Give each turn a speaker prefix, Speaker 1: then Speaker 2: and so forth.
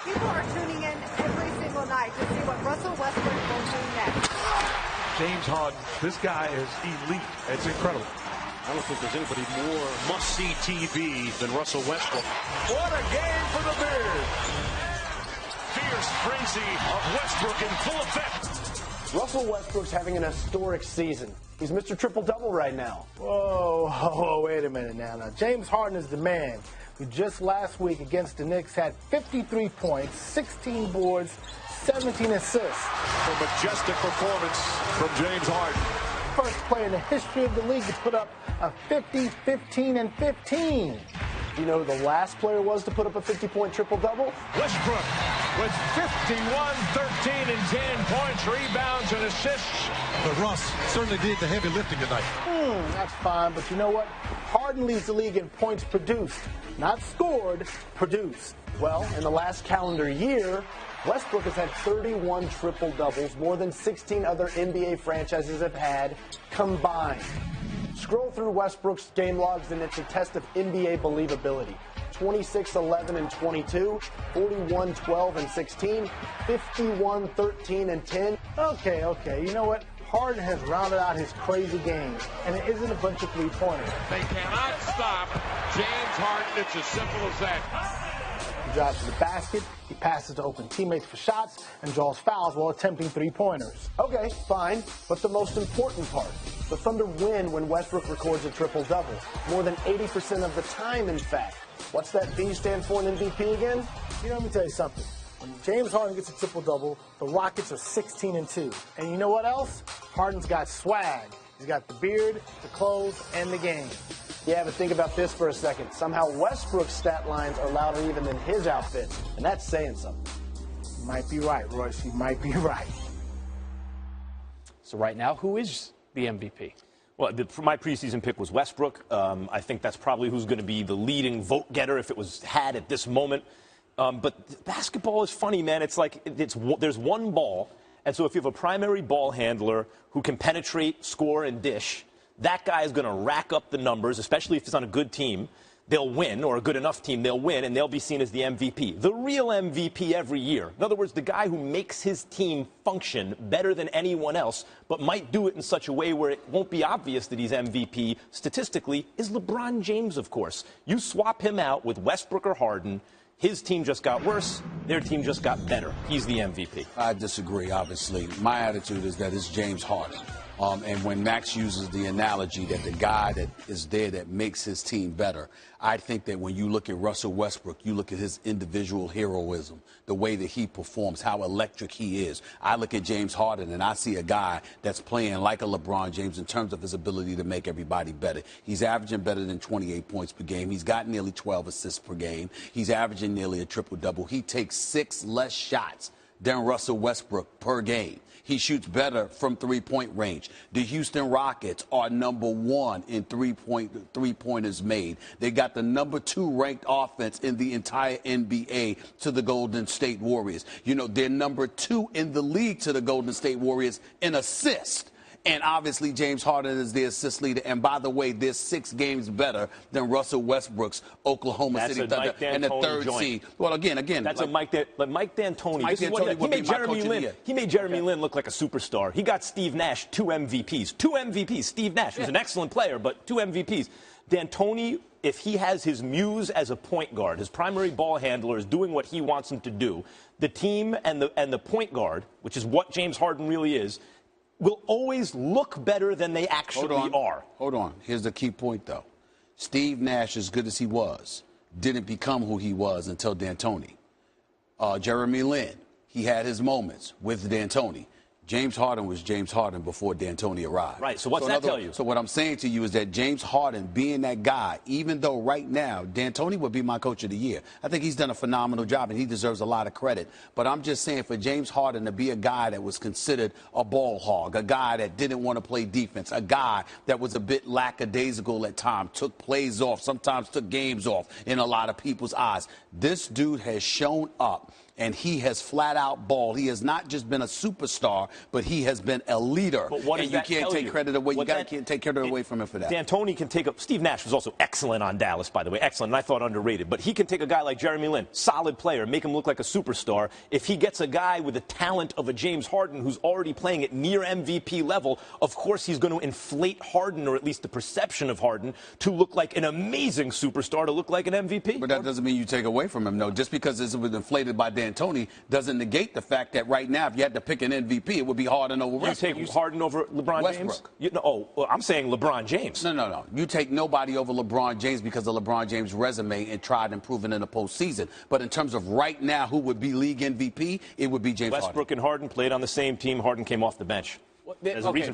Speaker 1: People are tuning in every single night to see what Russell Westbrook will do next.
Speaker 2: James Harden, this guy is elite. It's incredible.
Speaker 3: I don't think there's anybody more must-see TV than Russell Westbrook.
Speaker 2: What a game for the Bears.
Speaker 3: Fierce frenzy of Westbrook in full effect.
Speaker 4: Russell Westbrook's having an historic season. He's Mr. Triple-Double right now.
Speaker 5: Whoa, wait a minute now. Now, James Harden is the man who just last week against the Knicks had 53 points, 16 boards, 17 assists.
Speaker 3: A majestic performance from James Harden.
Speaker 5: First player in the history of the league to put up a 50, 15, and 15.
Speaker 4: Do you know who the last player was to put up a 50-point triple-double?
Speaker 2: Westbrook with 51, 13, and 10 points, rebounds, and assists.
Speaker 6: But Russ certainly did the heavy lifting tonight.
Speaker 5: That's fine, but you know what? Harden leads the league in points produced. Not scored, produced.
Speaker 4: Well, in the last calendar year, Westbrook has had 31 triple-doubles, more than 16 other NBA franchises have had combined. Scroll through Westbrook's game logs, and it's a test of NBA believability. 26, 11, and 22, 41, 12, and 16, 51, 13, and 10.
Speaker 5: Okay. You know what? Harden has rounded out his crazy game, and it isn't a bunch of three-pointers.
Speaker 2: They cannot stop James Harden. It's as simple as that.
Speaker 5: He drives to the basket, he passes to open teammates for shots, and draws fouls while attempting three-pointers.
Speaker 4: Okay, fine, but the most important part. The Thunder win when Westbrook records a triple-double. More than 80% of the time, in fact. What's that V stand for in MVP again?
Speaker 5: You know, let me tell you something. When James Harden gets a triple-double, the Rockets are 16-2. And you know what else? Harden's got swag. He's got the beard, the clothes, and the game.
Speaker 4: Yeah, but think about this for a second. Somehow Westbrook's stat lines are louder even than his outfit, and that's saying something.
Speaker 5: You might be right, Royce. You might be right.
Speaker 7: So right now, who is the MVP?
Speaker 8: Well, my preseason pick was Westbrook. I think that's probably who's going to be the leading vote getter if it was had at this moment. But basketball is funny, man. It's like there's one ball, and so if you have a primary ball handler who can penetrate, score, and dish, that guy is going to rack up the numbers, especially if it's on a good team. They'll win, or a good enough team, they'll win, and they'll be seen as the MVP. The real MVP every year, in other words, the guy who makes his team function better than anyone else, but might do it in such a way where it won't be obvious that he's MVP statistically, is LeBron James, of course. You swap him out with Westbrook or Harden, his team just got worse, their team just got better. He's the MVP.
Speaker 9: I disagree, obviously. My attitude is that it's James Harden. And when Max uses the analogy that the guy that is there that makes his team better, I think that when you look at Russell Westbrook, you look at his individual heroism, the way that he performs, how electric he is. I look at James Harden and I see a guy that's playing like a LeBron James in terms of his ability to make everybody better. He's averaging better than 28 points per game. He's got nearly 12 assists per game. He's averaging nearly a triple-double. He takes 6 less shots than Russell Westbrook per game. He shoots better from three-point range. The Houston Rockets are #1 in three-pointers made. They got the #2 ranked offense in the entire NBA to the Golden State Warriors. You know, they're #2 in the league to the Golden State Warriors in assists. And obviously, James Harden is the assist leader. And by the way, they're 6 games better than Russell Westbrook's Oklahoma City Thunder and the third seed. Well, again,
Speaker 8: that's Mike D'Antoni. He made Jeremy Lin look like a superstar. He got Steve Nash 2 MVPs. 2 MVPs. Steve Nash was an excellent player, but 2 MVPs. D'Antoni, if he has his muse as a point guard, his primary ball handler is doing what he wants him to do, the team and the point guard, which is what James Harden really is, will always look better than they actually are.
Speaker 9: Hold on. Here's the key point, though. Steve Nash, as good as he was, didn't become who he was until D'Antoni. Jeremy Lin, he had his moments with D'Antoni. James Harden was James Harden before D'Antoni arrived.
Speaker 8: Right, so what's that tell you?
Speaker 9: So what I'm saying to you is that James Harden being that guy, even though right now D'Antoni would be my coach of the year, I think he's done a phenomenal job and he deserves a lot of credit. But I'm just saying for James Harden to be a guy that was considered a ball hog, a guy that didn't want to play defense, a guy that was a bit lackadaisical at times, took plays off, sometimes took games off in a lot of people's eyes. This dude has shown up and he has flat out balled. He has not just been a superstar, but he has been a leader.
Speaker 8: But what
Speaker 9: and
Speaker 8: does
Speaker 9: you
Speaker 8: that
Speaker 9: can't
Speaker 8: tell
Speaker 9: take
Speaker 8: you?
Speaker 9: credit away.
Speaker 8: What
Speaker 9: You can't take credit away from him for that.
Speaker 8: D'Antoni can take Steve Nash was also excellent on Dallas, by the way, excellent, and I thought underrated. But he can take a guy like Jeremy Lin, solid player, make him look like a superstar. If he gets a guy with the talent of a James Harden who's already playing at near MVP level, of course he's going to inflate Harden, or at least the perception of Harden, to look like an amazing superstar, to look like an MVP.
Speaker 9: But that doesn't mean you take away from him, no. Just because it was inflated by D'Antoni doesn't negate the fact that right now, if you had to pick an MVP, it would be Harden over Westbrook.
Speaker 8: You take Harden over LeBron James? I'm saying LeBron James.
Speaker 9: No. You take nobody over LeBron James because of LeBron James' resume and tried and proven in the postseason. But in terms of right now, who would be league MVP, it would be James Harden.
Speaker 8: Westbrook and Harden played on the same team. Harden came off the bench. There's a reason